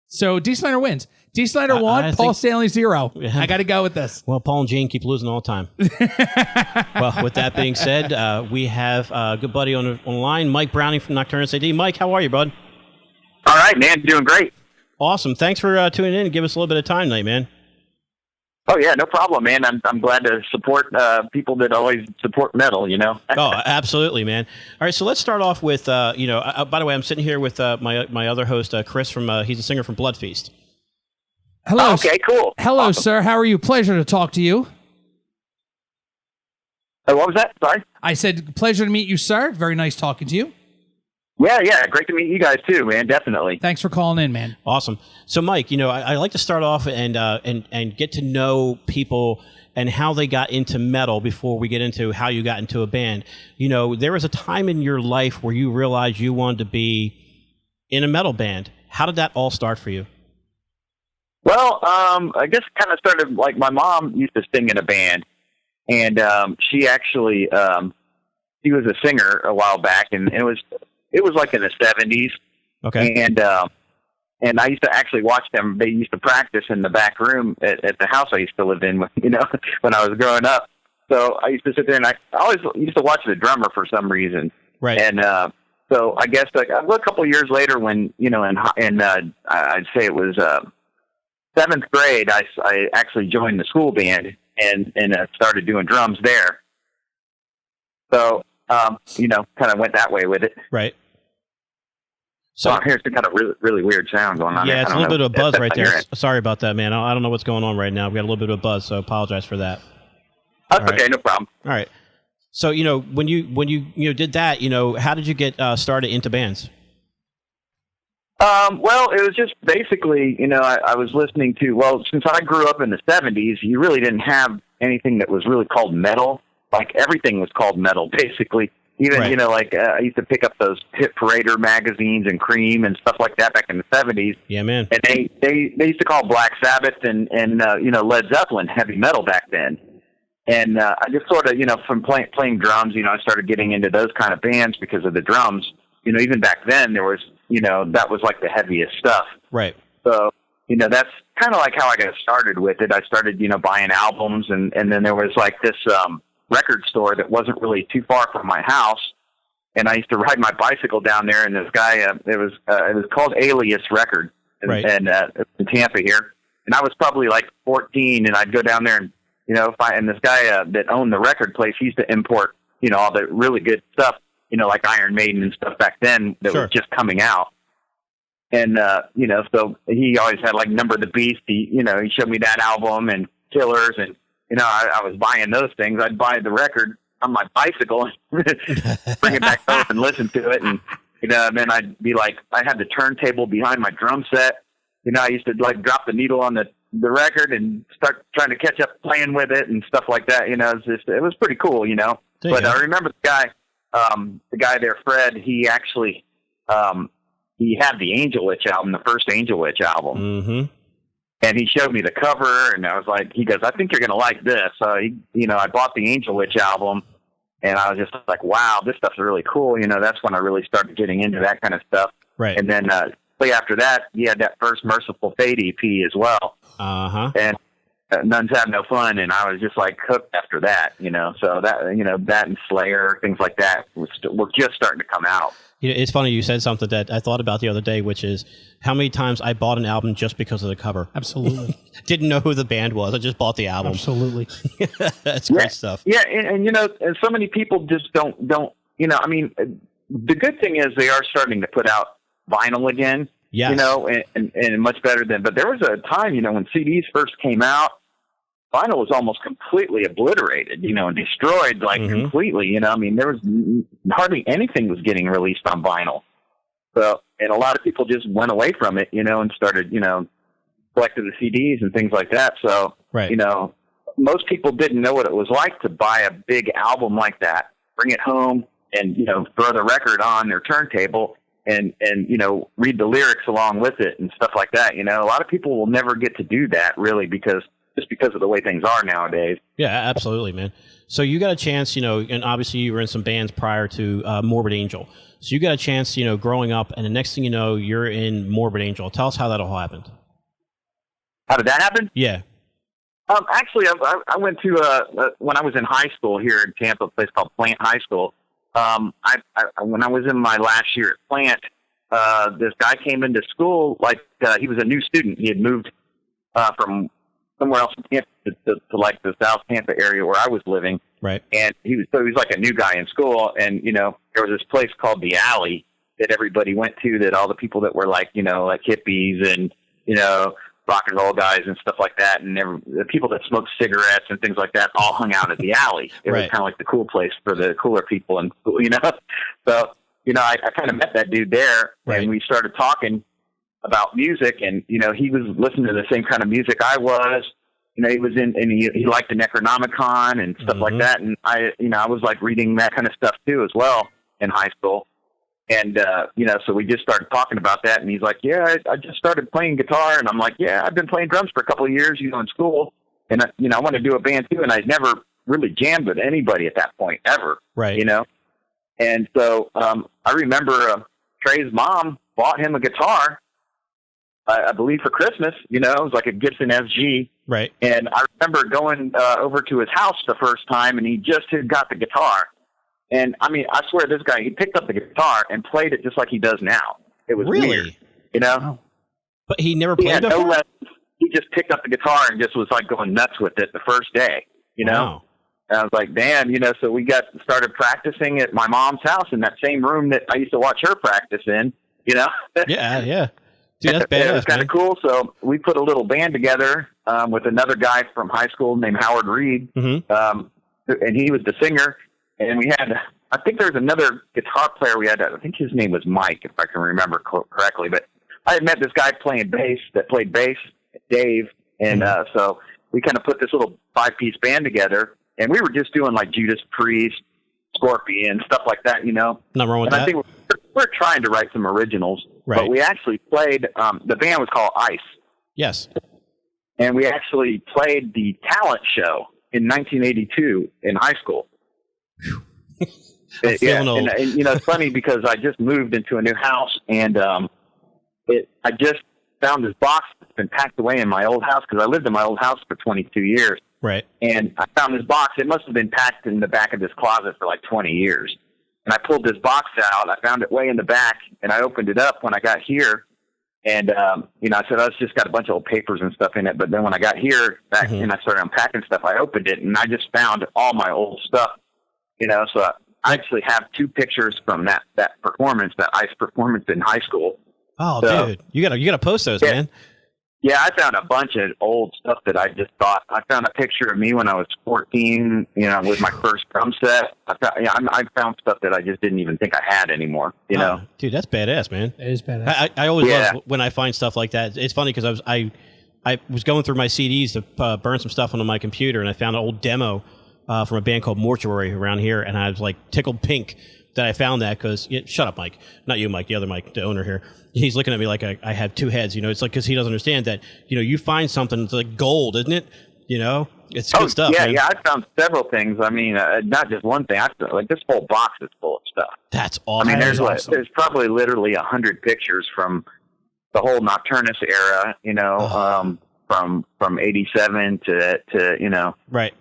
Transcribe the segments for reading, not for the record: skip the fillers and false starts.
So D. Snyder wins. D. Snyder 1, Paul Stanley 0. Yeah. I got to go with this. Well, Paul and Gene keep losing all the time. Well, with that being said, we have a good buddy on the line, Mike Browning from Nocturnus AD. Mike, how are you, bud? All right, man. Doing great. Awesome. Thanks for tuning in and give us a little bit of time tonight, man. Oh, yeah, no problem, man. I'm glad to support people that always support metal, you know? Oh, absolutely, man. All right, so let's start off with, by the way, I'm sitting here with my other host, Chris, he's a singer from Blood Feast. Hello. Oh, okay, cool. Hello, awesome. sir. How are you? Pleasure to talk to you. What was that? Sorry? I said, pleasure to meet you, sir. Very nice talking to you. Yeah, great to meet you guys too, man. Definitely. Thanks for calling in, man. Awesome. So, Mike, I like to start off and get to know people and how they got into metal before we get into how you got into a band. There was a time in your life where you realized you wanted to be in a metal band. How did that all start for you? Well, I guess it kind of started like my mom used to sing in a band, and she actually she was a singer a while back, and it was like in the 70s. Okay. And I used to actually watch them. They used to practice in the back room at the house I used to live in, when I was growing up. So I used to sit there, and I always used to watch the drummer for some reason. Right. And so I guess a couple of years later, when I'd say it was 7th grade, I actually joined the school band and started doing drums there. So. Kind of went that way with it. Right. So here's the kind of really, really weird sound going on. Yeah, there. it's a little bit of a buzz right there. Sorry about that, man. I don't know what's going on right now. We got a little bit of a buzz, so apologize for that. That's okay, no problem. All right. So when you did that, how did you get started into bands? Well, it was just basically, I was listening to. Since I grew up in the 70s, you really didn't have anything that was really called metal. Like everything was called metal, basically. Even, right. I used to pick up those Hit Parader magazines and Cream and stuff like that back in the 70s. Yeah, man. And they used to call Black Sabbath and Led Zeppelin heavy metal back then. And I just sort of, from playing drums, I started getting into those kind of bands because of the drums. Even back then there was, that was like the heaviest stuff. Right. So, that's kind of like how I got started with it. I started, buying albums and then there was like this record store that wasn't really too far from my house, and I used to ride my bicycle down there. And this guy, it was called Alias Record, right. and in Tampa here. And I was probably like 14, and I'd go down there and and this guy that owned the record place, he used to import all the really good stuff, like Iron Maiden and stuff back then that Sure. was just coming out. And so he always had like Number of the Beast. He showed me that album and Killers and. I was buying those things. I'd buy the record on my bicycle and bring it back home and listen to it. And, then I'd be like, I had the turntable behind my drum set. I used to like drop the needle on the record and start trying to catch up playing with it and stuff like that. It was pretty cool, But I remember the guy there, Fred, he actually, he had the Angel Witch album, the first Angel Witch album. Mm-hmm. And he showed me the cover, and I was like, he goes, I think you're going to like this. So, I bought the Angel Witch album, and I was just like, wow, this stuff's really cool. That's when I really started getting into that kind of stuff. Right. And then after that, he had that first Merciful Fate EP as well. Uh-huh. And Nuns Have No Fun, and I was just like hooked after that, So that, that and Slayer, things like that were just starting to come out. It's funny you said something that I thought about the other day, which is how many times I bought an album just because of the cover. Absolutely. Didn't know who the band was. I just bought the album. Absolutely. That's great stuff. Yeah, and and so many people just don't. I mean, the good thing is they are starting to put out vinyl again. Yes. And much better than. But there was a time, when CDs first came out, vinyl was almost completely obliterated, and destroyed completely. I mean, there was hardly anything was getting released on vinyl. So, and a lot of people just went away from it, and started, collecting the CDs and things like that. So, right. Most people didn't know what it was like to buy a big album like that, bring it home and, throw the record on their turntable and read the lyrics along with it and stuff like that. A lot of people will never get to do that really because of the way things are nowadays. Yeah, absolutely, man. So you got a chance, and obviously you were in some bands prior to Morbid Angel. So you got a chance, growing up, and the next thing you know, you're in Morbid Angel. Tell us how that all happened. How did that happen? Yeah. Actually, I went to when I was in high school here in Tampa, a place called Plant High School. When I was in my last year at Plant, this guy came into school he was a new student. He had moved from somewhere else in Tampa to like the South Tampa area where I was living. Right. And he was like a new guy in school. And, there was this place called the Alley that everybody went to, that all the people that were like hippies and, rock and roll guys and stuff like that. And the people that smoked cigarettes and things like that all hung out at the Alley. It was kind of like the cool place for the cooler people in school, So, I kind of met that dude there, and we started talking about music, and, he was listening to the same kind of music I was. He was and he liked the Necronomicon and stuff like that. And I was like reading that kind of stuff too as well in high school. And, so we just started talking about that, and he's like, yeah, I just started playing guitar. And I'm like, yeah, I've been playing drums for a couple of years, in school. And, I want to do a band too. And I'd never really jammed with anybody at that point ever, right. And so, I remember, Trey's mom bought him a guitar, I believe for Christmas, it was like a Gibson SG. Right. And I remember going over to his house the first time, and he just had got the guitar. And, I mean, I swear this guy, he picked up the guitar and played it just like he does now. It was weird, Wow. But he never played before? No lessons. He just picked up the guitar and just was, like, going nuts with it the first day, Wow. And I was like, damn, so we started practicing at my mom's house in that same room that I used to watch her practice in, Yeah. Dude, that's badass, it was kind of cool. So we put a little band together with another guy from high school named Howard Reed, and he was the singer. And we had, I think there was another guitar player we had. I think his name was Mike, if I can remember correctly. But I had met this guy played bass, Dave. And so we kind of put this little 5-piece band together. And we were just doing like Judas Priest, Scorpion, stuff like that, Not wrong with that. I think we're trying to write some originals. Right. But we actually played, the band was called Ice. Yes. And we actually played the talent show in 1982 in high school. And it's funny because I just moved into a new house, and I just found this box that's been packed away in my old house, because I lived in my old house for 22 years. Right. And I found this box. It must have been packed in the back of this closet for like 20 years. And I pulled this box out. I found it way in the back, and I opened it up when I got here. And, I said, it's just got a bunch of old papers and stuff in it. But then when I got here back and I started unpacking stuff, I opened it, and I just found all my old stuff, So I actually have 2 pictures from that performance, that Ice performance in high school. Oh, so, dude, you gotta post those, man. Yeah, I found a bunch of old stuff that I just thought. I found a picture of me when I was 14, with my first drum set. I found stuff that I just didn't even think I had anymore, Dude, that's badass, man. It is badass. I always love when I find stuff like that. It's funny because I was going through my CDs to burn some stuff onto my computer, and I found an old demo from a band called Mortuary around here, and I was like tickled pink that I found that because shut up, Mike, not you, Mike, the other Mike, the owner here. He's looking at me like I have 2 heads. It's like because he doesn't understand that you find something, it's like gold, isn't it? It's good stuff. Yeah, man. yeah. I found several things. I mean, not just one thing. This whole box is full of stuff. That's awesome. I mean, there's probably literally 100 pictures from the whole Nocturnus era. From 87 to right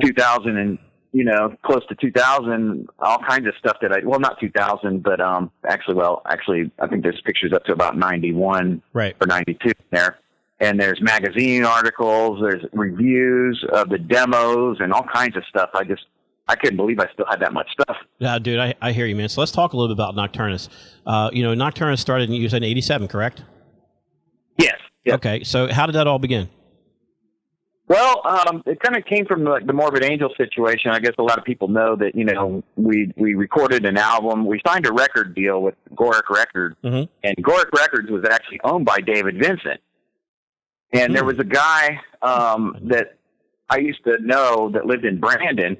2000 and close to 2000, all kinds of stuff that not 2000, but actually, I think there's pictures up to about 91 right. or 92 there. And there's magazine articles, there's reviews of the demos and all kinds of stuff. I couldn't believe I still had that much stuff. Yeah, dude, I hear you, man. So let's talk a little bit about Nocturnus. Nocturnus started, you said in 87, correct? Yes. Yep. Okay, so how did that all begin? Well, it kind of came from the Morbid Angel situation. I guess a lot of people know that, we recorded an album. We signed a record deal with Goric Records, and Goric Records was actually owned by David Vincent. And there was a guy that I used to know that lived in Brandon,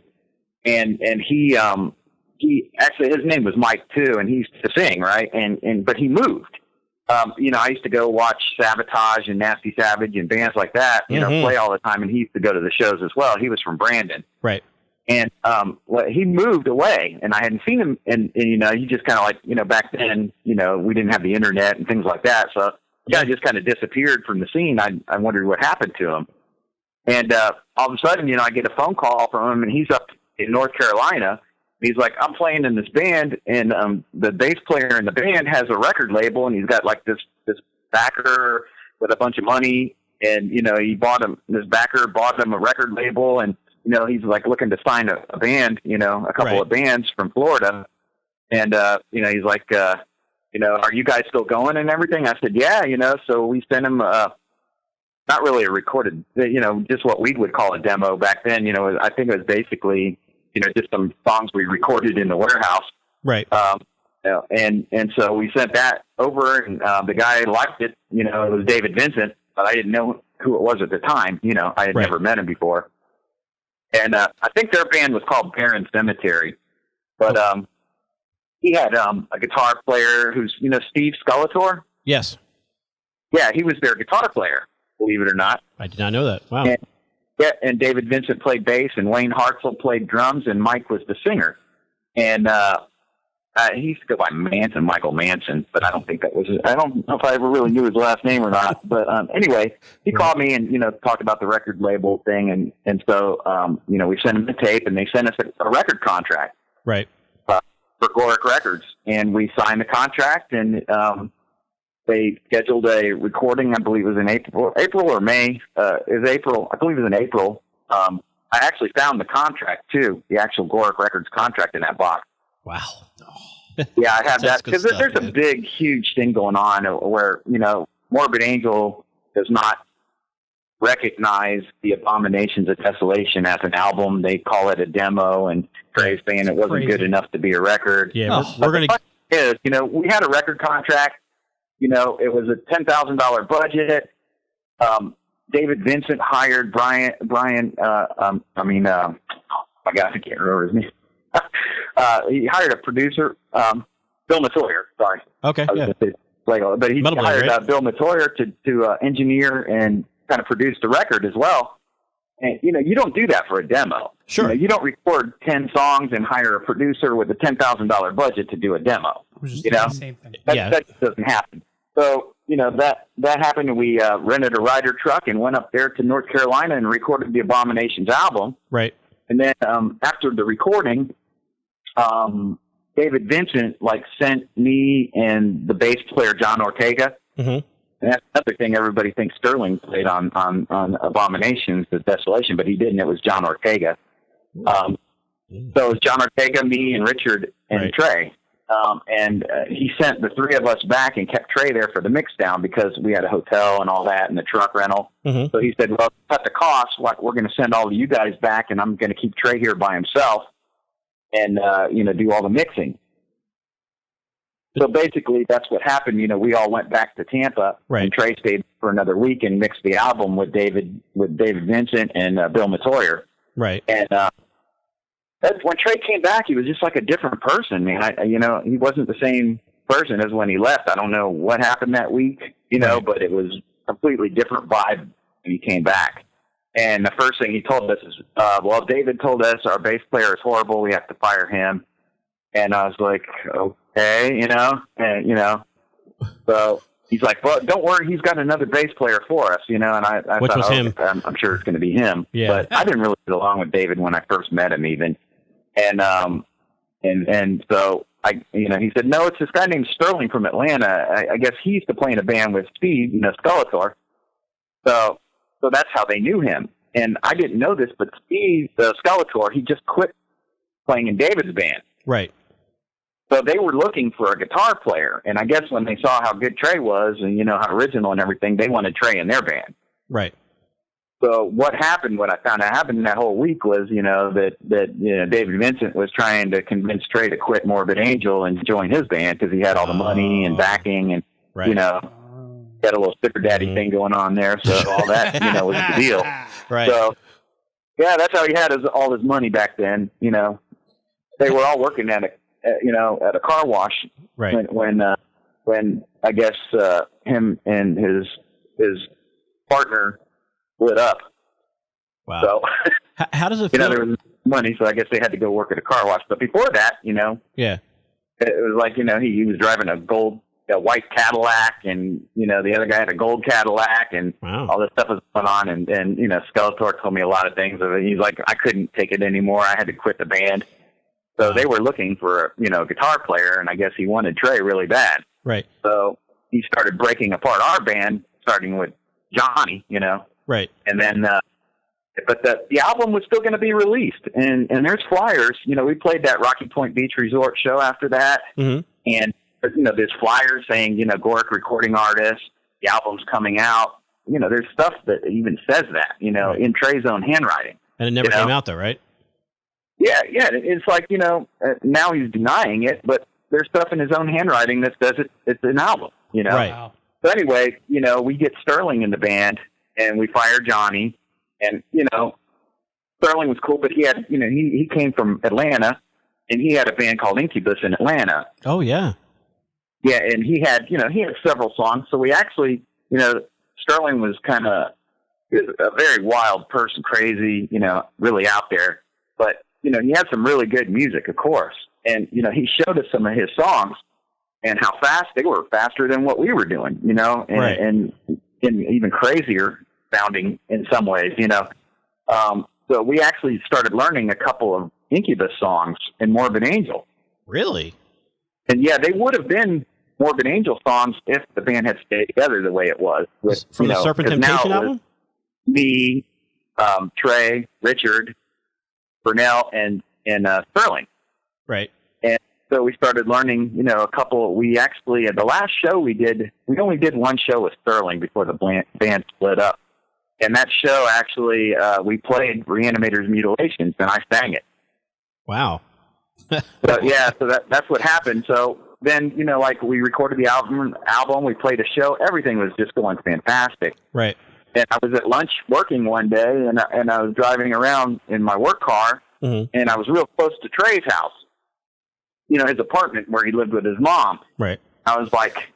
and he actually, his name was Mike too, and he used to sing, right? But he moved. I used to go watch Sabotage and Nasty Savage and bands like that, play all the time, and he used to go to the shows as well. He was from Brandon. Right. And he moved away, and I hadn't seen him. And he just kind of like, back then, we didn't have the internet and things like that. So the guy just kind of disappeared from the scene. I wondered what happened to him. And all of a sudden, I get a phone call from him, and he's up in North Carolina. He's like, I'm playing in this band, and the bass player in the band has a record label, and he's got like this backer with a bunch of money, and this backer bought him a record label, and he's like looking to sign a band, a couple of bands from Florida, and he's like, are you guys still going and everything? I said, yeah, so we sent him not really a recorded, just what we would call a demo back then. I think it was basically, just some songs we recorded in the warehouse. Right. And so we sent that over, and the guy liked it. It was David Vincent, but I didn't know who it was at the time. I had never met him before. And I think their band was called Barren Cemetery. But he had a guitar player who's, Steve Skulator. Yes. Yeah, he was their guitar player, believe it or not. I did not know that. Wow. And David Vincent played bass, and Wayne Hartzell played drums, and Mike was the singer. And he used to go by Michael Manson, but I don't think that was it. I don't know if I ever really knew his last name or not. But anyway, he called me and, talked about the record label thing. And so, we sent him the tape, and they sent us a record contract. Right. For Gorick Records. And we signed the contract, and they scheduled a recording. I believe it was in April or May. It was April. I believe it was in April. I actually found the contract too, the actual Gorick Records contract in that box. Wow. Yeah, I have that because there's man. a big, huge thing going on where, Morbid Angel does not recognize the Abominations of Desolation as an album. They call it a demo, and Trey's saying it wasn't good enough to be a record. Yeah, we're going to... we had a record contract. It was a $10,000 budget. David Vincent hired Brian. Oh my God, I can't remember his name. He hired a producer, Bill Matoyer. Sorry. Okay. Yeah. But he hired Bill Matoyer to engineer and kind of produce the record as well. And you don't do that for a demo. Sure. You don't record 10 songs and hire a producer with a $10,000 budget to do a demo. Same thing. That just doesn't happen. So that happened, and we rented a Ryder truck and went up there to North Carolina and recorded the Abominations album. Right. And then after the recording, David Vincent sent me and the bass player John Ortega. Mm-hmm. And that's another thing. Everybody thinks Sterling played on Abominations of Desolation, but he didn't. It was John Ortega. So it was John Ortega, me, and Richard and Trey. And he sent the three of us back and kept Trey there for the mix down because we had a hotel and all that and the truck rental. Mm-hmm. So he said, well, cut the cost. We're going to send all of you guys back, and I'm going to keep Trey here by himself and, do all the mixing. So basically that's what happened. We all went back to Tampa, and Trey stayed for another week and mixed the album with David Vincent and Bill Matoyer. Right. And, when Trey came back, he was just like a different person, man. He wasn't the same person as when he left. I don't know what happened that week, but it was a completely different vibe when he came back. And the first thing he told us is, David told us our bass player is horrible. We have to fire him. And I was like, okay, so he's like, well, don't worry. He's got another bass player for us, and I Which thought, was him. I'm sure it's going to be him. Yeah. But I didn't really get along with David when I first met him even. And so he said, no, it's this guy named Sterling from Atlanta. I guess he used to play in a band with Steve, Skulator. So that's how they knew him. And I didn't know this, but Steve, Skulator, he just quit playing in David's band. Right. So they were looking for a guitar player. And I guess when they saw how good Trey was and, how original and everything, they wanted Trey in their band. Right. So what I found out happened that whole week was, that David Vincent was trying to convince Trey to quit Morbid Angel and join his band because he had all the money and backing and, he had a little sticker daddy thing going on there. So all that, was the deal. Right. So, yeah, that's how he had all his money back then. They were all working at a car wash when I guess him and his partner split up. Wow. So how does it feel? money, so I guess they had to go work at a car wash. But before that, Yeah. it was like, he was driving a white Cadillac, and, the other guy had a gold Cadillac, and all this stuff was going on. And Skeletor told me a lot of things. He's like, I couldn't take it anymore. I had to quit the band. So they were looking for, a guitar player, and I guess he wanted Trey really bad. Right. So he started breaking apart our band, starting with Johnny, Right. And then, but the album was still going to be released. And there's flyers. We played that Rocky Point Beach Resort show after that. Mm-hmm. And, there's flyers saying, Gorick recording artist, the album's coming out. There's stuff that even says that, in Trey's own handwriting. And it never came out, though, right? Yeah. It's like, now he's denying it, but there's stuff in his own handwriting that says it's an album, Right. Wow. So anyway, we get Sterling in the band, and we fire Johnny. And, Sterling was cool, but he had, he came from Atlanta, and he had a band called Incubus in Atlanta. Oh, yeah. Yeah, and he had several songs. So we actually, Sterling was he was a very wild person, crazy, really out there. But, he had some really good music, of course. And, he showed us some of his songs and how fast they were, faster than what we were doing, and even crazier sounding in some ways, So we actually started learning a couple of Incubus songs in Morbid Angel. Really? And yeah, they would have been Morbid Angel songs if the band had stayed together the way it was. From the Serpent Temptation album? Me, Trey, Richard, Burnell, and Sterling. Right. And so we started learning, a couple. We actually, at the last show we only did one show with Sterling before the band split up. And that show, actually, we played Reanimator's Mutilations, and I sang it. Wow. So that's what happened. So then, we recorded the album, we played a show, everything was just going fantastic. Right. And I was at lunch working one day, and I was driving around in my work car, and I was real close to Trey's house, his apartment where he lived with his mom. Right. I was like,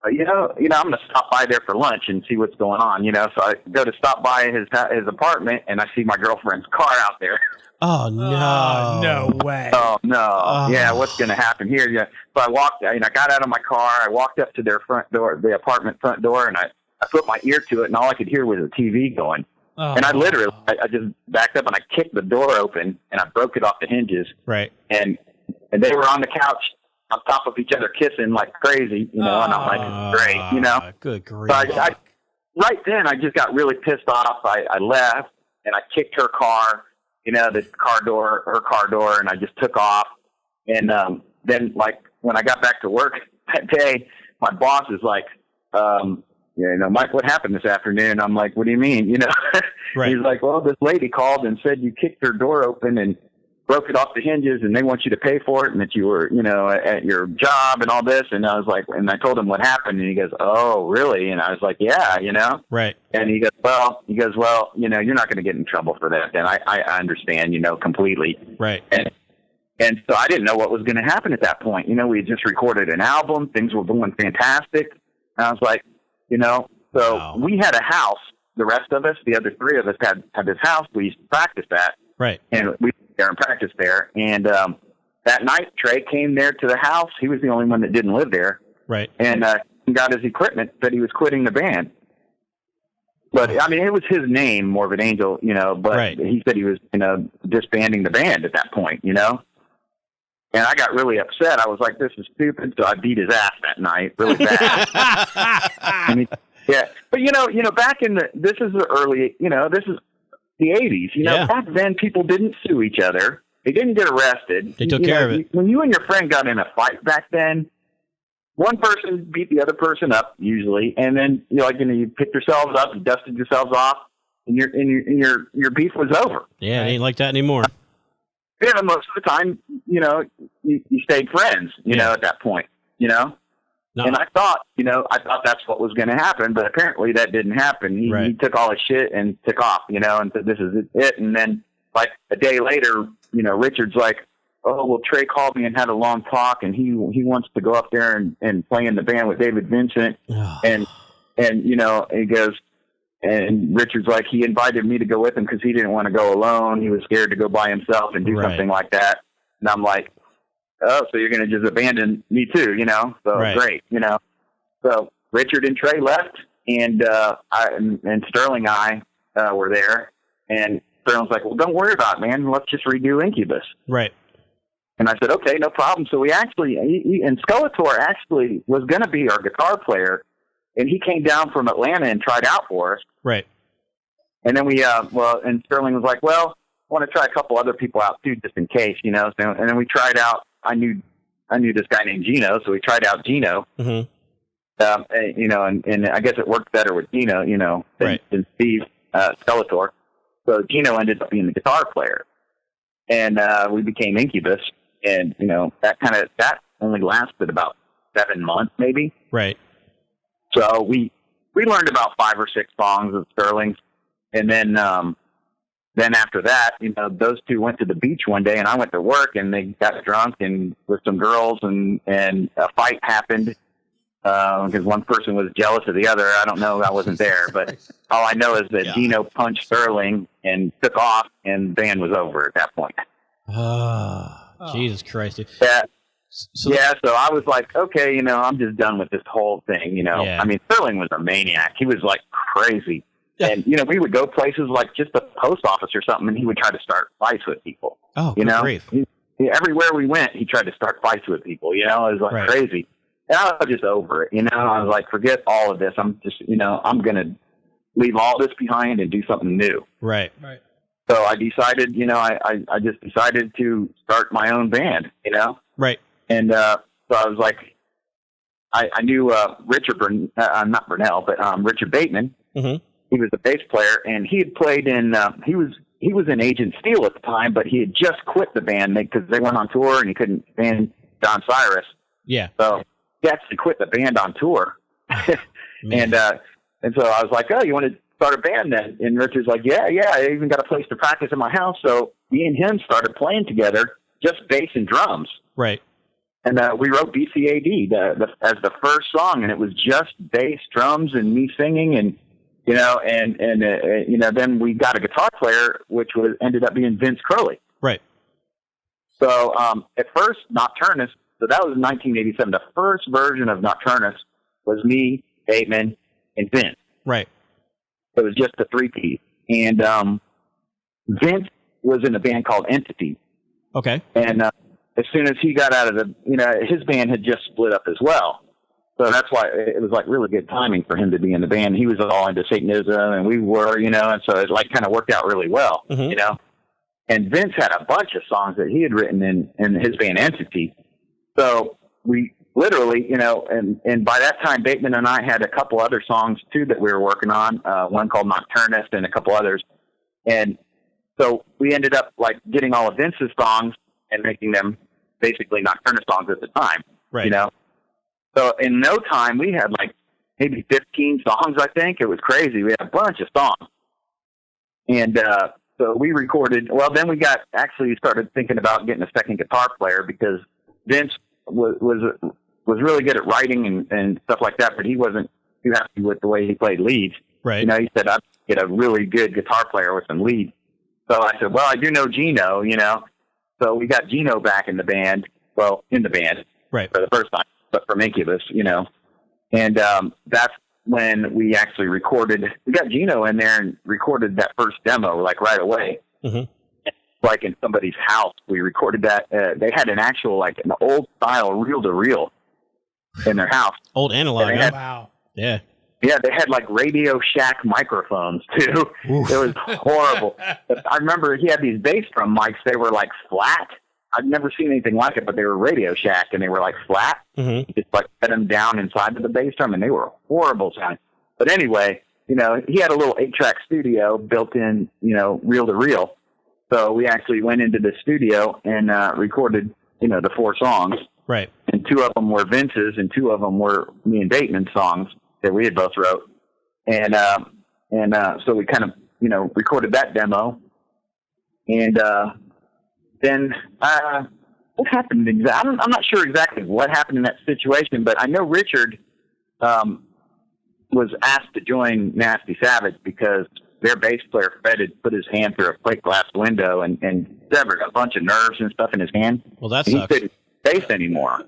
I'm going to stop by there for lunch and see what's going on, So I go to stop by his apartment, and I see my girlfriend's car out there. Oh, no. No way. Oh, no. Yeah, what's going to happen here? Yeah. So I walked, I got out of my car. I walked up to their front door, the apartment front door, and I put my ear to it, and all I could hear was a TV going. Oh. And I literally, I just backed up, and I kicked the door open, and I broke it off the hinges. Right. And they were on the couch on top of each other kissing like crazy, and I'm like, great, Good grief. So right then, I just got really pissed off. I left, and I kicked her car, her car door, and I just took off. And then, when I got back to work that day, my boss is like, Mike, what happened this afternoon? I'm like, what do you mean? Right. He's like, well, this lady called and said you kicked her door open and broke it off the hinges, and they want you to pay for it, and that you were, at your job and all this. And I was like, and I told him what happened, and he goes, oh, really? And I was like, yeah, Right. And he goes, well, you're not going to get in trouble for that. Then I understand, completely. Right. And so I didn't know what was going to happen at that point. We had just recorded an album. Things were going fantastic. And I was like, so wow. We had a house. The rest of us, the other three of us had this house we used to practice at. Right. And we there and practice there. And that night, Trey came there to the house. He was the only one that didn't live there. Right. And he got his equipment, said he was quitting the band. But, I mean, it was his name, Morbid Angel, but right. He said he was, disbanding the band at that point, And I got really upset. I was like, this is stupid. So I beat his ass that night really bad. Yeah. But, back in this is the early, this is the 80s. Yeah. Back then people didn't sue each other. They didn't get arrested. They took care of it. When you and your friend got in a fight back then, one person beat the other person up usually, and then you picked yourselves up and dusted yourselves off, and your beef was over. Yeah, it ain't like that anymore. Yeah, most of the time, you stayed friends, at that point, No. And I thought that's what was going to happen, but apparently that didn't happen. He took all his shit and took off, and said, this is it. And then like a day later, Richard's like, oh, well, Trey called me and had a long talk, and he wants to go up there and play in the band with David Vincent. And he goes, And Richard's like, he invited me to go with him because he didn't want to go alone. He was scared to go by himself and do something like that. And I'm like, oh, so you're going to just abandon me too, you know? So great, you know? So Richard and Trey left, and Sterling and I were there. And Sterling's like, well, don't worry about it, man. Let's just redo Incubus. Right. And I said, okay, no problem. So we actually, and Skeletor actually was going to be our guitar player, and he came down from Atlanta and tried out for us. Right. And then and Sterling was like, well, I want to try a couple other people out too, just in case, you know. So, and then we tried out. I knew this guy named Gino, so we tried out Gino. Mm-hmm. You know, and I guess it worked better with Gino, you know, than Steve Skeletor. So Gino ended up being the guitar player, and we became Incubus. And you know, that only lasted about 7 months, maybe. Right. So we learned about 5 or 6 songs of Sterling's, and then after that, you know, those two went to the beach one day, and I went to work, and they got drunk and with some girls, and a fight happened because one person was jealous of the other. I don't know, I wasn't there, but all I know is that Gino punched Sterling and took off, and the band was over at that point. Jesus Christ! Yeah. So I was like, okay, you know, I'm just done with this whole thing, you know. I mean, Sterling was a maniac. He was like crazy. And, you know, we would go places like just the post office or something, and he would try to start fights with people. Oh, you know? Grief. Everywhere we went, he tried to start fights with people, you know. It was like crazy. And I was just over it, you know. I was like, forget all of this. I'm just, you know, I'm going to leave all this behind and do something new. Right. So I decided, you know, I just decided to start my own band, you know. Right. And so I was like, I knew Richard Bateman. Mm-hmm. He was the bass player, and he had played in. He was in Agent Steel at the time, but he had just quit the band because they went on tour and he couldn't stand Don Cyrus. Yeah. So he actually quit the band on tour. And so I was like, oh, you want to start a band then? And Richard's like, yeah, I even got a place to practice in my house. So me and him started playing together, just bass and drums. Right. And we wrote BCAD as the first song, and it was just bass, drums, and me singing, and you know, you know, then we got a guitar player, which ended up being Vince Crowley. Right. So at first, Nocturnus. So that was in 1987. The first version of Nocturnus was me, Bateman, and Vince. Right. It was just a 3-piece, and Vince was in a band called Entity. Okay. And as soon as he got out of his band had just split up as well. So that's why it was like really good timing for him to be in the band. He was all into Satanism, and we were, you know, and so it like kind of worked out really well, you know. And Vince had a bunch of songs that he had written in his band Entity. So we literally, you know, and by that time, Bateman and I had a couple other songs too that we were working on, one called Nocturnus and a couple others. And so we ended up like getting all of Vince's songs and making them basically Nocturnus songs at the time, you know. So in no time, we had like maybe 15 songs, I think. It was crazy. We had a bunch of songs. And so we recorded. Well, then we started thinking about getting a second guitar player because Vince was really good at writing and stuff like that, but he wasn't too happy with the way he played leads. Right. You know, he said, I'd get a really good guitar player with some leads. So I said, well, I do know Gino, you know. So we got Gino back in the band, for the first time, but from Incubus, you know. And that's when we actually we got Gino in there and recorded that first demo, like right away. Mm-hmm. Like in somebody's house, we recorded that. They had an actual, like an old style reel-to-reel in their house. Old analog, wow. Yeah. Yeah, they had like Radio Shack microphones too. Oof. It was horrible. I remember he had these bass drum mics. They were like flat. I'd never seen anything like it, but they were Radio Shack and they were like flat. Mm-hmm. You just like set them down inside of the bass drum, and they were horrible sounding. But anyway, you know, he had a little 8-track studio built in, you know, reel to reel. So we actually went into the studio and recorded, you know, the 4 songs. Right. And 2 of them were Vince's, and 2 of them were me and Bateman's songs that we had both wrote. And so we kind of, you know, recorded that demo. And then what happened exactly? I'm not sure exactly what happened in that situation, but I know Richard was asked to join Nasty Savage because their bass player Fred had put his hand through a plate glass window and severed a bunch of nerves and stuff in his hand. Well, that sucks. He couldn't bass anymore.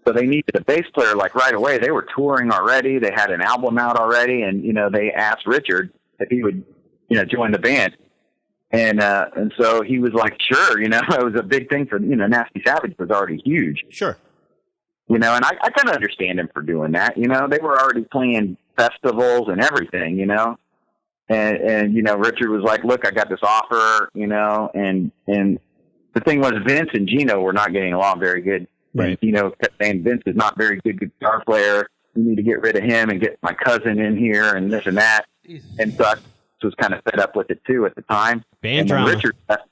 So they needed a bass player like right away. They were touring already. They had an album out already, and they asked Richard if he would join the band. And so he was like, sure. It was a big thing for Nasty Savage was already huge. Sure. And I kind of understand him for doing that. They were already playing festivals and everything. And Richard was like, look, I got this offer. And the thing was, Vince and Gino were not getting along very good. Right. And kept saying, Vince is not very good guitar player. We need to get rid of him and get my cousin in here and this and that. And so I was kind of fed up with it too at the time. Band drama.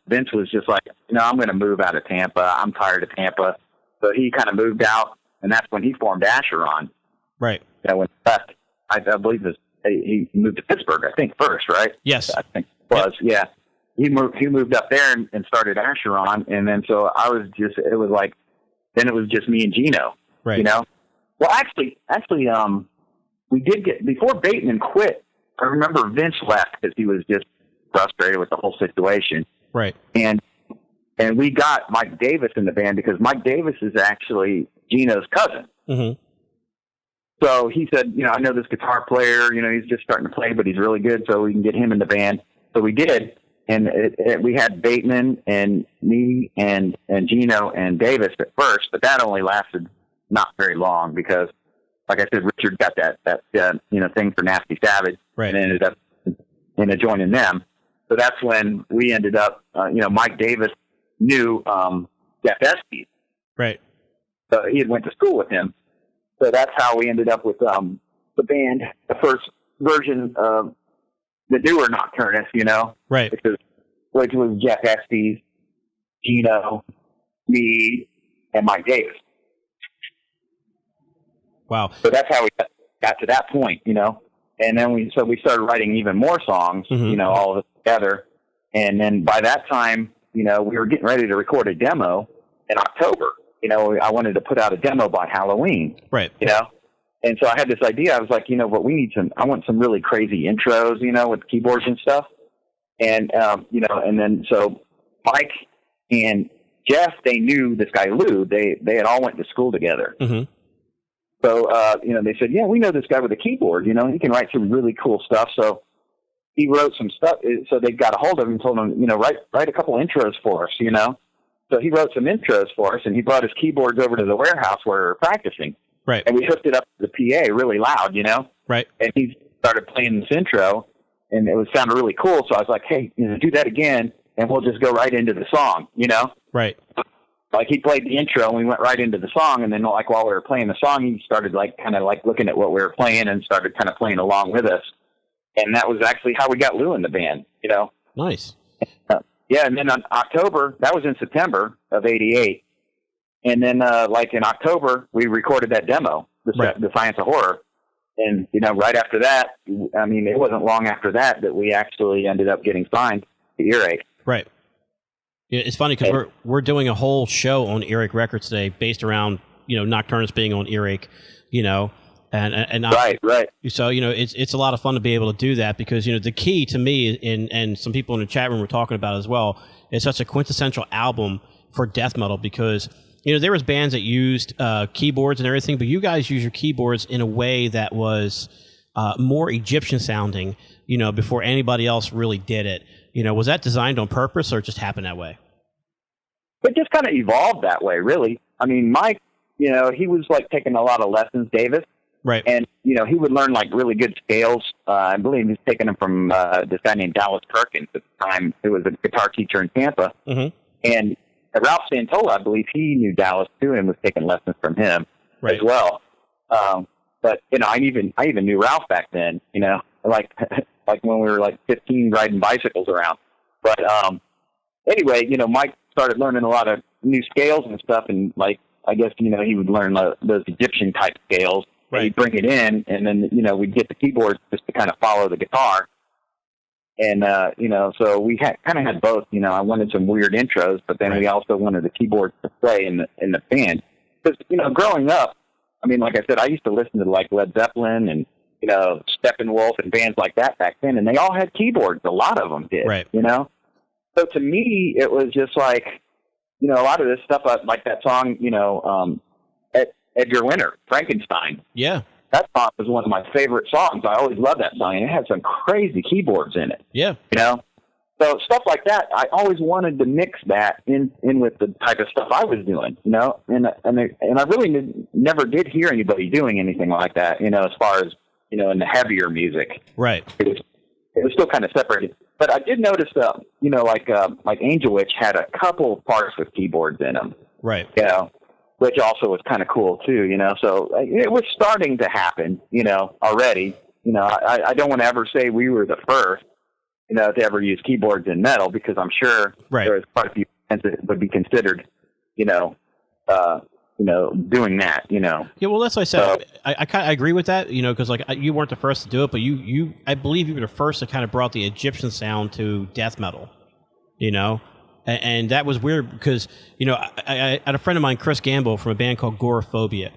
Vince was just like, I'm going to move out of Tampa. I'm tired of Tampa. So he kind of moved out, and that's when he formed Asheron. Right. When he left, I believe he moved to Pittsburgh, I think, first, right? Yes. I think it was, yeah. He moved up there and started Asheron, and then so then it was just me and Gino. Right. Well, actually, we did get, before Bateman quit, I remember Vince left because he was just frustrated with the whole situation. Right. And we got Mike Davis in the band because Mike Davis is actually Gino's cousin. Mm-hmm. So he said, I know this guitar player, he's just starting to play, but he's really good, so we can get him in the band. So we did. And we had Bateman and me and Gino and Davis at first, but that only lasted not very long because, like I said, Richard got that thing for Nasty Savage, right, and ended up joining them. So that's when we ended up. Mike Davis knew Jeff Estes, right? So he had went to school with him. So that's how we ended up with the band, the first version of the newer Nocturnus, right? Which was Jeff Estes, Gino, me, and Mike Davis. Wow. So that's how we got to that point, And then we started writing even more songs, mm-hmm. All of us together. And then by that time, we were getting ready to record a demo in October. I wanted to put out a demo by Halloween. Right. And so I had this idea. I was like, but I want some really crazy intros, with keyboards and stuff. And, and then so Mike and Jeff, they knew this guy Lou. They had all went to school together. Mm-hmm. So, they said, yeah, we know this guy with a keyboard, he can write some really cool stuff. So he wrote some stuff. So they got a hold of him and told him, write a couple intros for us, So he wrote some intros for us, and he brought his keyboards over to the warehouse where we were practicing. Right. And we hooked it up to the PA really loud, Right. And he started playing this intro, and it sounded really cool. So I was like, hey, do that again, and we'll just go right into the song, Right. Like he played the intro, and we went right into the song, and then while we were playing the song, he started kind of looking at what we were playing and started kind of playing along with us. And that was actually how we got Lou in the band, Nice. Yeah, and then on October, that was in September of '88. And then, in October, we recorded that demo, the Science of Horror. And, right after that, it wasn't long after that we actually ended up getting signed to Earache. Right. Yeah, it's funny because we're doing a whole show on Earache Records today based around, Nocturnus being on Earache, and right. So, it's a lot of fun to be able to do that because, the key to me, and some people in the chat room were talking about it as well, is such a quintessential album for death metal because, there was bands that used keyboards and everything, but you guys use your keyboards in a way that was more Egyptian sounding, before anybody else really did it. Was that designed on purpose or it just happened that way? It just kind of evolved that way, really. Mike, he was taking a lot of lessons, Davis. Right. And, he would learn really good scales. I believe he was taking them from this guy named Dallas Perkins at the time, who was a guitar teacher in Tampa. Mm-hmm. And Ralph Santola, I believe he knew Dallas too and was taking lessons from him as well. But, I even knew Ralph back then, like when we were 15 riding bicycles around. But anyway, Mike started learning a lot of new scales and stuff. And I guess, he would learn those Egyptian type scales. Right. He'd bring it in and then, we'd get the keyboards just to kind of follow the guitar. And, so we kind of had both, I wanted some weird intros, but then we also wanted the keyboards to play in the band. Because, growing up, like I said, I used to listen to Led Zeppelin and Steppenwolf and bands like that back then, and they all had keyboards. A lot of them did, right. So to me, it was just like, a lot of this stuff, like that song, Edgar Winter, Frankenstein. Yeah. That song was one of my favorite songs. I always loved that song, and it had some crazy keyboards in it. Yeah. So stuff like that, I always wanted to mix that in with the type of stuff I was doing, and I really never did hear anybody doing anything like that, as far as, in the heavier music. Right. It was still kind of separated. But I did notice, like Angel Witch had a couple of parts with keyboards in them. Right. Which also was kind of cool too, So it was starting to happen, already. I don't want to ever say we were the first, to ever use keyboards in metal, because I'm sure there's quite a few bands that would be considered, doing that, Yeah, well, that's what I said. I agree with that, because like you weren't the first to do it, but I believe you were the first that kind of brought the Egyptian sound to death metal, and that was weird because, I had a friend of mine, Chris Gamble, from a band called Agoraphobia.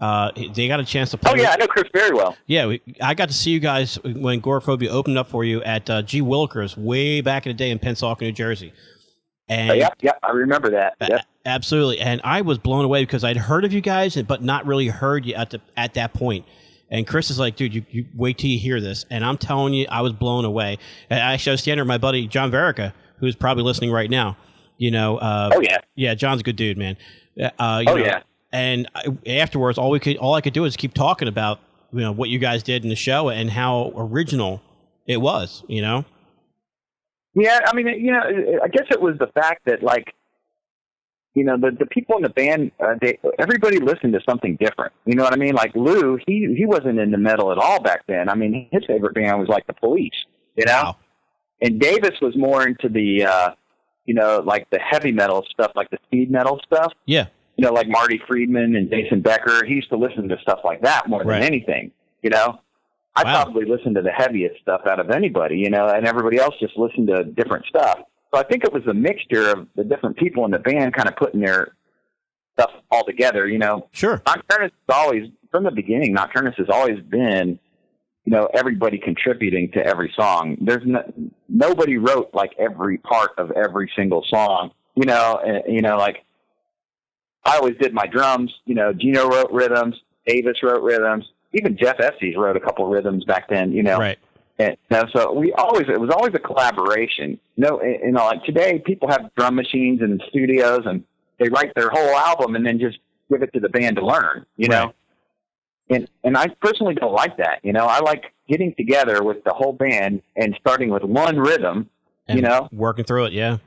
They got a chance to play. Oh, yeah, I know Chris very well. Yeah, I got to see you guys when Agoraphobia opened up for you at G. Willikers way back in the day in Pensacola, New Jersey. And yeah, I remember that. Yep. Absolutely, and I was blown away because I'd heard of you guys, but not really heard you at that point. And Chris is like, dude, you wait till you hear this. And I'm telling you, I was blown away. And actually, I was standing with my buddy John Verica, who's probably listening right now. Oh yeah, yeah, John's a good dude, man. Yeah. And afterwards, all I could do is keep talking about what you guys did in the show and how original it was. Yeah, I mean, I guess it was the fact that, like, the people in the band, everybody listened to something different. You know what I mean? Like Lou, he wasn't into metal at all back then. I mean, his favorite band was like the Police, Wow. And Davis was more into the, like the heavy metal stuff, like the speed metal stuff. Yeah. Like Marty Friedman and Jason Becker. He used to listen to stuff like that more than anything, I probably listened to the heaviest stuff out of anybody, and everybody else just listened to different stuff. So I think it was a mixture of the different people in the band kind of putting their stuff all together, Sure. Nocturnus has always, from the beginning, Nocturnus has always been, everybody contributing to every song. There's nobody wrote like every part of every single song, like I always did my drums, Gino wrote rhythms, Davis wrote rhythms, even Jeff Estes wrote a couple rhythms back then, Right. And so it was always a collaboration. Like today, people have drum machines in studios and they write their whole album and then just give it to the band to learn, know? And I personally don't like that. I like getting together with the whole band and starting with one rhythm, and working through it. Yeah.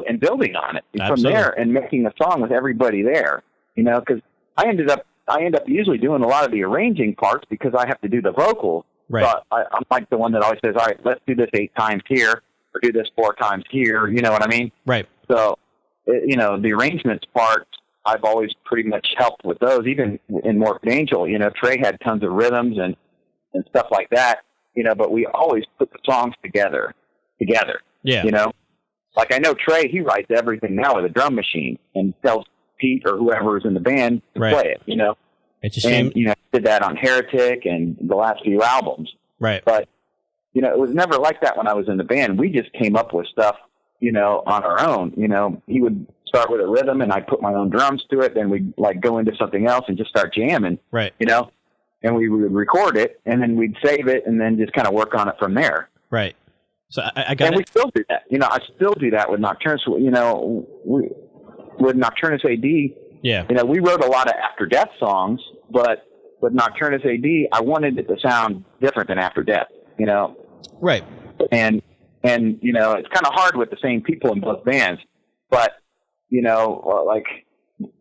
And building on it Absolutely. From there and making a song with everybody there, because I end up usually doing a lot of the arranging parts because I have to do the vocals. Right. So I'm like the one that always says, all right, let's do this 8 times here or do this 4 times here. You know what I mean? Right. So, the arrangements part, I've always pretty much helped with those, even in Morphed Angel. Trey had tons of rhythms and stuff like that, but we always put the songs together. Yeah. Like I know Trey, he writes everything now with a drum machine and tells Pete or whoever is in the band to play it, It's a shame. And, did that on Heretic and the last few albums. Right. But, it was never like that when I was in the band. We just came up with stuff, on our own. He would start with a rhythm and I'd put my own drums to it. Then we'd like go into something else and just start jamming. Right. And we would record it and then we'd save it and then just kind of work on it from there. Right. So I got and it. we still do that. I still do that with Nocturnus. With Nocturnus AD, yeah. We wrote a lot of After Death songs, but with Nocturnus AD, I wanted it to sound different than After Death, Right. And it's kind of hard with the same people in both bands, but, like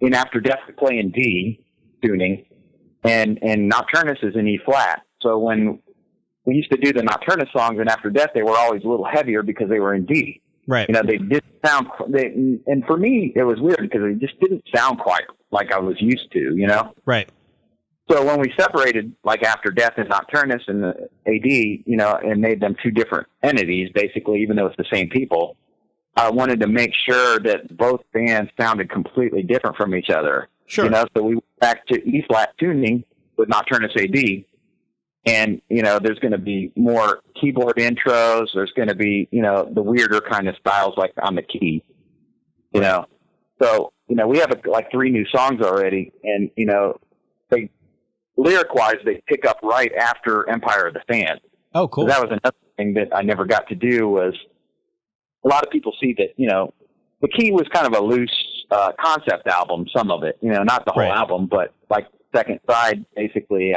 in After Death, we play in D tuning, and Nocturnus is in E flat. So when we used to do the Nocturnus songs in After Death, they were always a little heavier because they were in D. Right. They didn't sound, and for me, it was weird because they just didn't sound quite like I was used to, Right. So when we separated, like After Death and Nocturnus and the AD, and made them 2 different entities, basically, even though it's the same people, I wanted to make sure that both bands sounded completely different from each other. Sure. So we went back to E flat tuning with Nocturnus AD, And, there's going to be more keyboard intros. There's going to be, the weirder kind of styles like on the key, So, we have like 3 new songs already. And, they lyric-wise, they pick up right after Empire of the Sand. Oh, cool. So that was another thing that I never got to do was a lot of people see that, the key was kind of a loose concept album, some of it, not the whole album, but like second side, basically,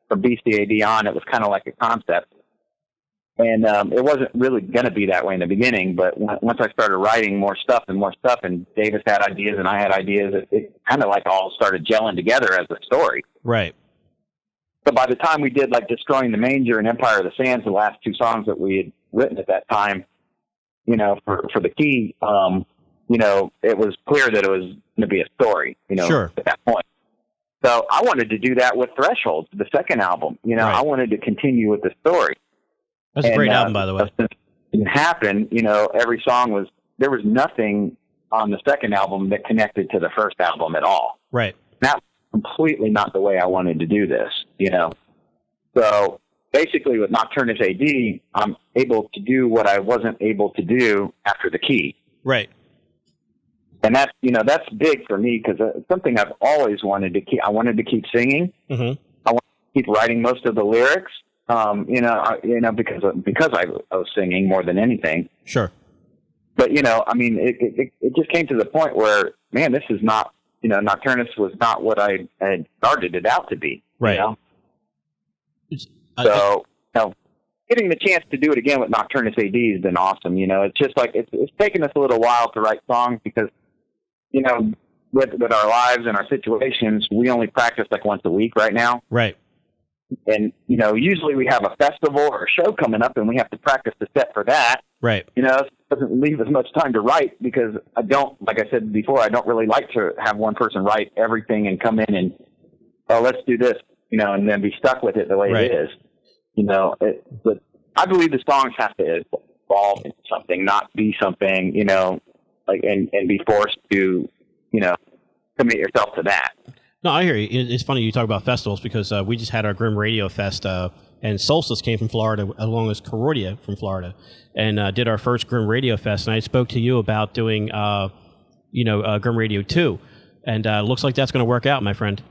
from BCAD on, it was kind of like a concept. And it wasn't really going to be that way in the beginning, but once I started writing more stuff, and Davis had ideas and I had ideas, it kind of like all started gelling together as a story. Right. So by the time we did like Destroying the Manger and Empire of the Sands, the last 2 songs that we had written at that time, for the key, it was clear that it was going to be a story, Sure. At that point. So I wanted to do that with Thresholds, the second album. Right. I wanted to continue with the story. That's a great album, by the way. Since it didn't happen, every song there was nothing on the second album that connected to the first album at all. Right. That was completely not the way I wanted to do this, So basically with Nocturnus AD, I'm able to do what I wasn't able to do after the key. Right. And that's, that's big for me because it's something I've always wanted to keep. I wanted to keep singing. Mm-hmm. I wanted to keep writing most of the lyrics, because I was singing more than anything. Sure. But, it just came to the point where, man, this is not, Nocturnus was not what I had started it out to be. Right. Getting the chance to do it again with Nocturnus AD has been awesome. It's just like, it's taken us a little while to write songs because, with our lives and our situations, we only practice like once a week right now. Right. And, usually we have a festival or a show coming up and we have to practice the set for that. Right. It doesn't leave as much time to write because like I said before, I don't really like to have one person write everything and come in and, let's do this, and then be stuck with it the way it is. But I believe the songs have to evolve into something, not be something, and be forced to, commit yourself to that. No, I hear you. It's funny you talk about festivals because we just had our Grimm Radio Fest, and Solstice came from Florida, along with Corrodia from Florida, and did our first Grimm Radio Fest. And I spoke to you about doing, Grimm Radio 2, and it looks like that's going to work out, my friend.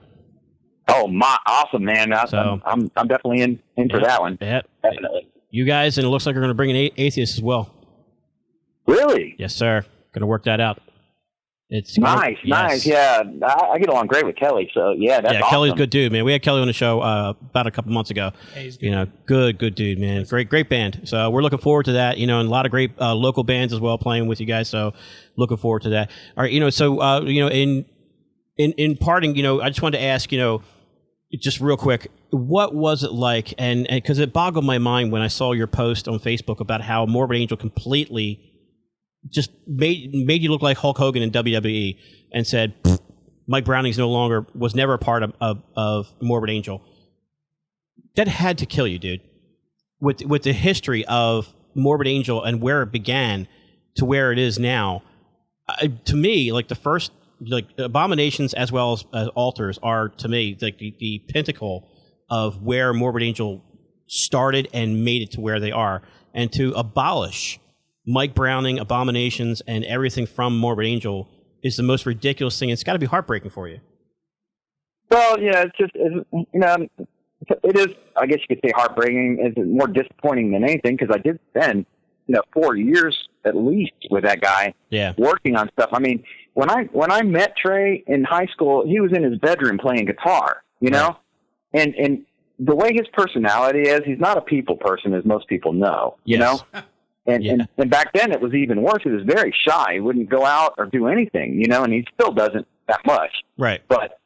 Oh, awesome, man! I'm definitely in for that one. Yeah, definitely. You guys, and it looks like you're going to bring an atheist as well. Really? Yes, sir. Going to work that out. It's nice. Yeah, I get along great with Kelly. So that's awesome. Kelly's a good dude, man. We had Kelly on the show about a couple months ago. Hey, he's good. Good dude, man. Great band. So we're looking forward to that. And a lot of great local bands as well playing with you guys. So looking forward to that. All right, in parting, I just wanted to ask, just real quick, what was it like? And because it boggled my mind when I saw your post on Facebook about how Morbid Angel completely just made you look like Hulk Hogan in WWE and said Mike Browning's was never a part of Morbid Angel. That had to kill you, dude. With the history of Morbid Angel and where it began to where it is now, to me, like the first, like Abominations as well as Altars are, to me, like the pinnacle of where Morbid Angel started and made it to where they are. And to abolish Mike Browning, Abominations, and everything from Morbid Angel is the most ridiculous thing. It's got to be heartbreaking for you. Well, it's just, it is, I guess you could say heartbreaking. It's more disappointing than anything because I did spend, 4 years at least with that guy working on stuff. I mean, when I met Trey in high school, he was in his bedroom playing guitar, know? And the way his personality is, he's not a people person, as most people know, you know? And back then it was even worse. He was very shy. He wouldn't go out or do anything, and he still doesn't that much. Right. But,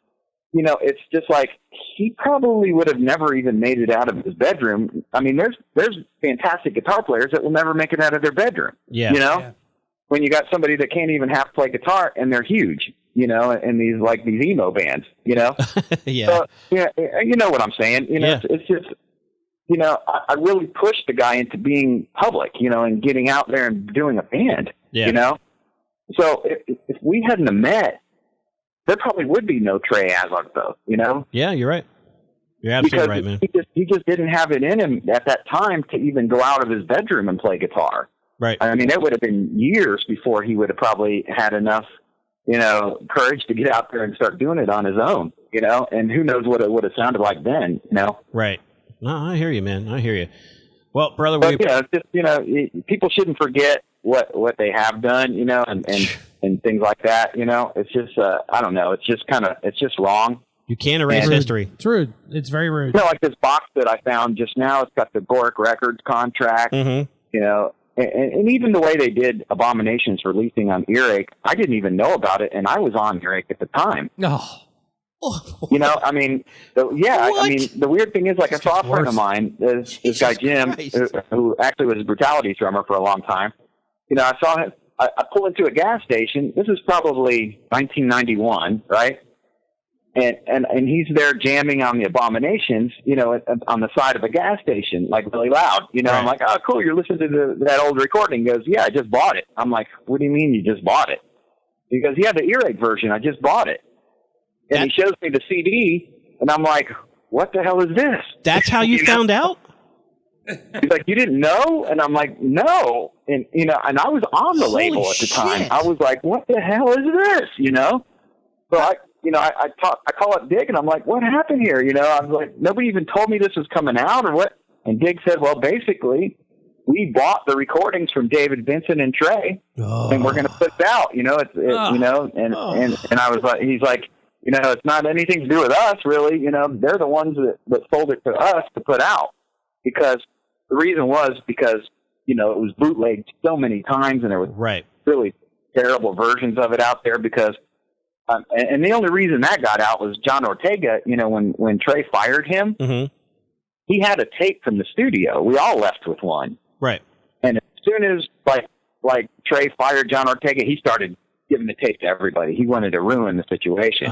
it's just like he probably would have never even made it out of his bedroom. I mean, there's fantastic guitar players that will never make it out of their bedroom. Yeah. Yeah. When you got somebody that can't even half play guitar and they're huge, and these emo bands, Yeah. So, you know what I'm saying? It's just, I really pushed the guy into being public, and getting out there and doing a band, So if we hadn't have met, there probably would be no Trey Azog, though, Yeah, you're right. You're absolutely right, man. He just didn't have it in him at that time to even go out of his bedroom and play guitar. Right. I mean, it would have been years before he would have probably had enough, courage to get out there and start doing it on his own, and who knows what it would have sounded like then, Right. No, I hear you, man. I hear you. Well, brother, people shouldn't forget what they have done, and things like that, it's just, I don't know. It's just wrong. You can't erase history. It's rude. It's very rude. Like this box that I found just now, it's got the Goric Records contract, and even the way they did Abominations releasing on Earache, I didn't even know about it, and I was on Earache at the time. Oh. I mean, the weird thing is, like, I saw a friend of mine, this guy Jim, who actually was a Brutality's drummer for a long time. I saw him. I pull into a gas station. This is probably 1991, right? And he's there jamming on the Abominations, on the side of a gas station, like really loud. Right. I'm like, oh, cool, you're listening to that old recording. He goes, yeah, I just bought it. I'm like, what do you mean you just bought it? He goes, yeah, the Earache version. I just bought it. And he shows me the CD, and I'm like, what the hell is this? That's how you found out? He's like, you didn't know? And I'm like, no. And, and I was on the label at the time. I was like, what the hell is this? So I call up Dick, and I'm like, what happened here? I was like, nobody even told me this was coming out or what? And Dick said, well, basically, we bought the recordings from David Vincent and Trey, and we're going to put it out. And I was like, he's like, it's not anything to do with us, really. They're the ones that sold it to us to put out, because the reason was because, it was bootlegged so many times, and there was really terrible versions of it out there because, and the only reason that got out was John Ortega, when Trey fired him, he had a tape from the studio. We all left with one. Right. And as soon as, like Trey fired John Ortega, he started giving the tape to everybody. He wanted to ruin the situation,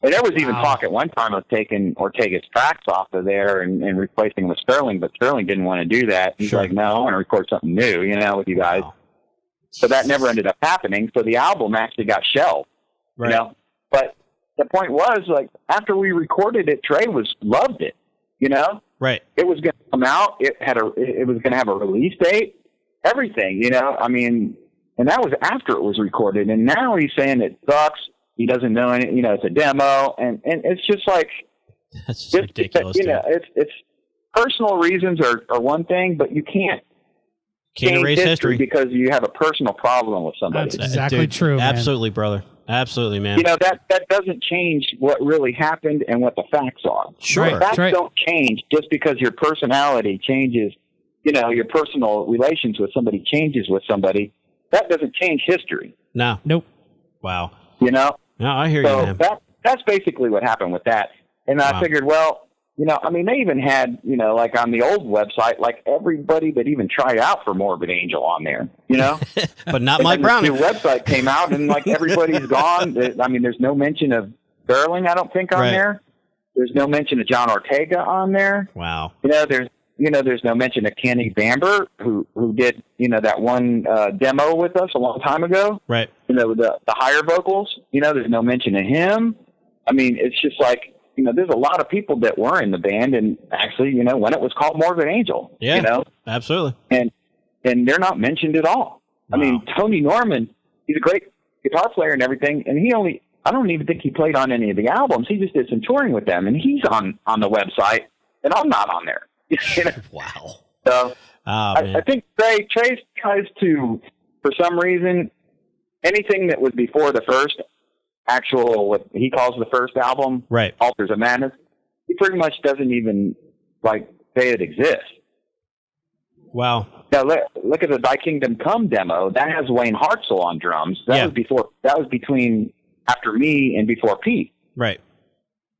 And there was even talk at one time of taking Ortega's tracks off of there and replacing them with Sterling, but Sterling didn't want to do that. He's like, no, I want to record something new, with you guys. So that never ended up happening. So the album actually got shelved, But the point was, like, after we recorded it, Trey loved it, Right. It was going to come out. It was going to have a release date, everything, I mean, and that was after it was recorded. And now he's saying it sucks. He doesn't know any, it's a demo, and it's just like, that's ridiculous. It's personal reasons are one thing, but you can't erase history because you have a personal problem with somebody. That's exactly true. Man. Absolutely, brother. Absolutely, man. That doesn't change what really happened and what the facts are. Sure. Facts don't change just because your personality changes. Your personal relations with somebody changes with somebody. That doesn't change history. No. Nope. Wow. No, I hear you, man. That's basically what happened with that. And I figured, well, they even had, like on the old website, like everybody that even tried out for Morbid Angel on there, But not Mike Browning. The new website came out and like everybody's gone. I mean, there's no mention of Sterling, I don't think, on there. There's no mention of John Ortega on there. Wow. There's no mention of Kenny Bamber, who did, that one demo with us a long time ago. Right. The higher vocals, there's no mention of him. I mean, it's just like, there's a lot of people that were in the band and actually, when it was called Morbid Angel. Yeah, absolutely. And they're not mentioned at all. Wow. I mean, Tony Norman, he's a great guitar player and everything, and I don't even think he played on any of the albums. He just did some touring with them, and he's on the website, and I'm not on there. Wow. So I think Trey tries to, for some reason, anything that was before the first actual, what he calls the first album, Altars of Madness, he pretty much doesn't even say it exists. Wow. Now look at the Thy Kingdom Come demo. That has Wayne Hartzell on drums. That was between after me and before Pete. Right.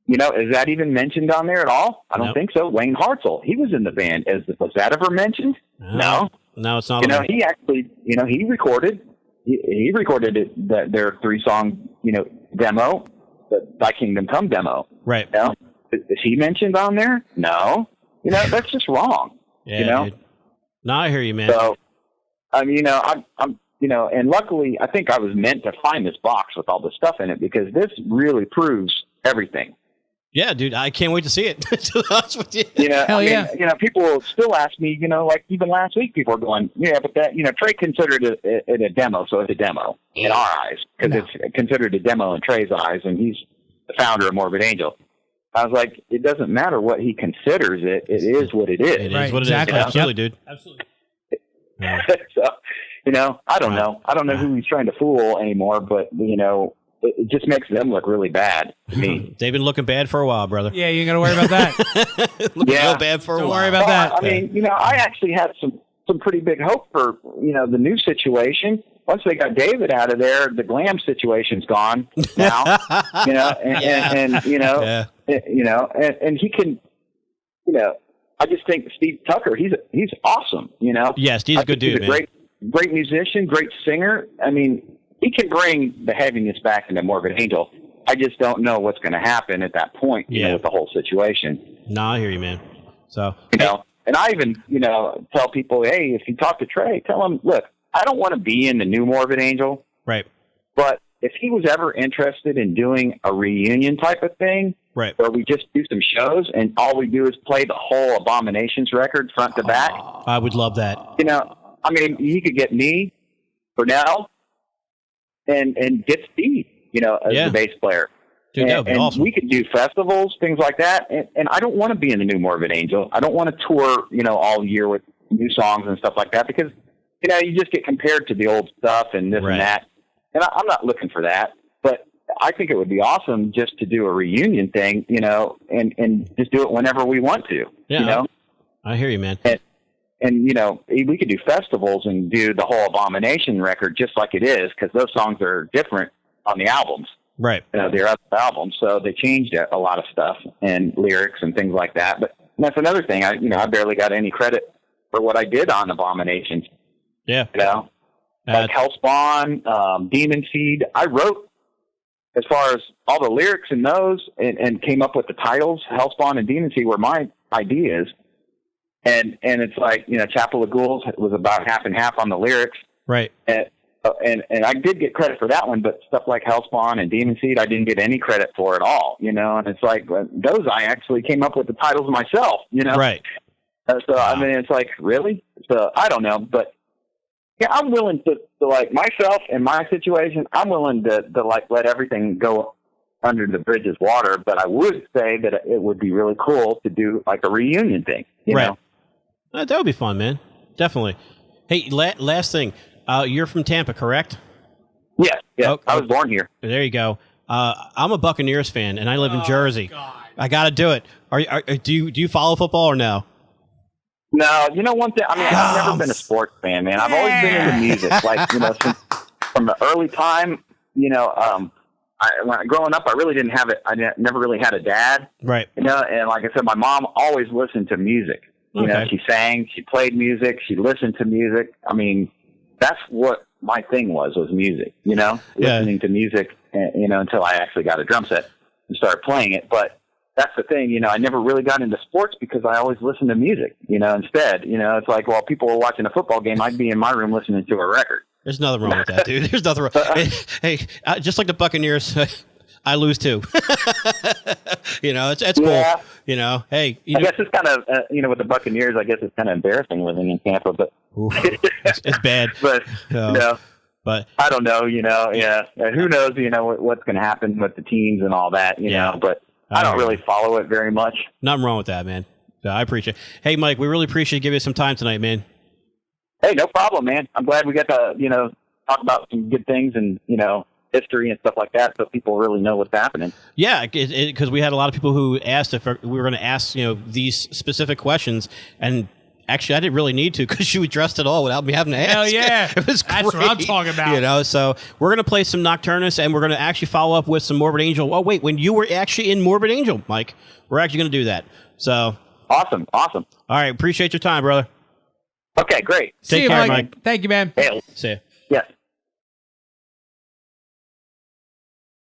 Is that even mentioned on there at all? I don't think so. Wayne Hartzell, he was in the band. Was that ever mentioned? No. No, it's not. He actually, he recorded. He recorded their 3-song, demo, the Thy Kingdom Come demo. Right. Is he mentioned on there? No. That's just wrong. Yeah. Dude. No, I hear you, man. So, I'm, and luckily, I think I was meant to find this box with all this stuff in it because this really proves everything. Yeah, dude, I can't wait to see it. To be honest with you. Hell yeah. People will still ask me, like even last week, people are going, yeah, but that, Trey considered it a demo, so it's a demo in our eyes, because it's considered a demo in Trey's eyes, and he's the founder of Morbid Angel. I was like, it doesn't matter what he considers it. It is what it is. It is what it is. Absolutely, dude. Absolutely. Yeah. So, I don't know. I don't know who he's trying to fool anymore, but, it just makes them look really bad to me. They've been looking bad for a while, brother. Yeah, you ain't got to worry about that. Looking real bad for a while. Don't worry about that. I mean, I actually had some pretty big hope for, the new situation. Once they got David out of there, the glam situation's gone now. And he can, I just think Steve Tucker, he's awesome, Yeah, Steve's a good dude, man. Great musician, great singer. I mean, he can bring the heaviness back into Morbid Angel. I just don't know what's going to happen at that point, with the whole situation. No, I hear you, man. So, and I even, tell people, hey, if you talk to Trey, tell him, look, I don't want to be in the new Morbid Angel. Right. But if he was ever interested in doing a reunion type of thing, right, where we just do some shows and all we do is play the whole Abominations record front to back. I would love that. I mean, he could get me, Burnell, and get Steve, as the bass player. Dude, that would be awesome. We could do festivals, things like that. And I don't want to be in the new Morbid Angel. I don't want to tour, all year with new songs and stuff like that because, you just get compared to the old stuff and this and that. And I'm not looking for that. But I think it would be awesome just to do a reunion thing, and just do it whenever we want to, I hear you, man. And, we could do festivals and do the whole Abomination record just like it is because those songs are different on the albums. Right. Their other albums. So they changed a lot of stuff and lyrics and things like that. But that's another thing. I barely got any credit for what I did on Abominations. Yeah. Like Hellspawn, Demon Seed. I wrote as far as all the lyrics in those and came up with the titles. Hellspawn and Demon Seed were my ideas. And it's like, Chapel of Ghouls was about half and half on the lyrics. Right. And I did get credit for that one, but stuff like Hellspawn and Demon Seed, I didn't get any credit for at all, and it's like, those I actually came up with the titles myself, Right. So, wow. I mean, it's like, really? So, I don't know, but yeah, I'm willing to like, myself and my situation, I'm willing to like, let everything go under the bridge as water, but I would say that it would be really cool to do like a reunion thing, you know? That would be fun, man. Definitely. Hey, last thing. You're from Tampa, correct? Yeah. I was born here. There you go. I'm a Buccaneers fan, and I live in Jersey. God. I got to do it. Do you follow football or no? No, one thing. I mean, I've never been a sports fan, man. I've always been into music. Like, since, from the early time, growing up, I really didn't have it. I never really had a dad. Right. And like I said, my mom always listened to music. She sang, she played music, she listened to music. I mean, that's what my thing was music, listening to music, until I actually got a drum set and started playing it. But that's the thing, I never really got into sports because I always listened to music, instead. It's like, while people were watching a football game, I'd be in my room listening to a record. There's nothing wrong with that, dude. There's nothing wrong. Hey, just like the Buccaneers, I lose too. It's cool. Hey. I guess it's kind of, with the Buccaneers, I guess it's kind of embarrassing living in Tampa, but it's bad. But, but I don't know, yeah. Who knows, what's going to happen with the teams and all that, know, but I don't really follow it very much. Nothing wrong with that, man. So I appreciate it. Hey, Mike, we really appreciate you giving us some time tonight, man. Hey, no problem, man. I'm glad we got to, talk about some good things and, history and stuff like that, so people really know what's happening. Yeah, because we had a lot of people who asked if we were going to ask, these specific questions, and actually I didn't really need to because you addressed it all without me having to ask. Hell yeah, it was great. That's what I'm talking about. So we're going to play some Nocturnus, and we're going to actually follow up with some Morbid Angel. Oh wait, when you were actually in Morbid Angel, Mike, we're actually going to do that. So awesome. All right, appreciate your time, brother. Okay, great. Take care, Mike. Thank you, man. Hey. See ya.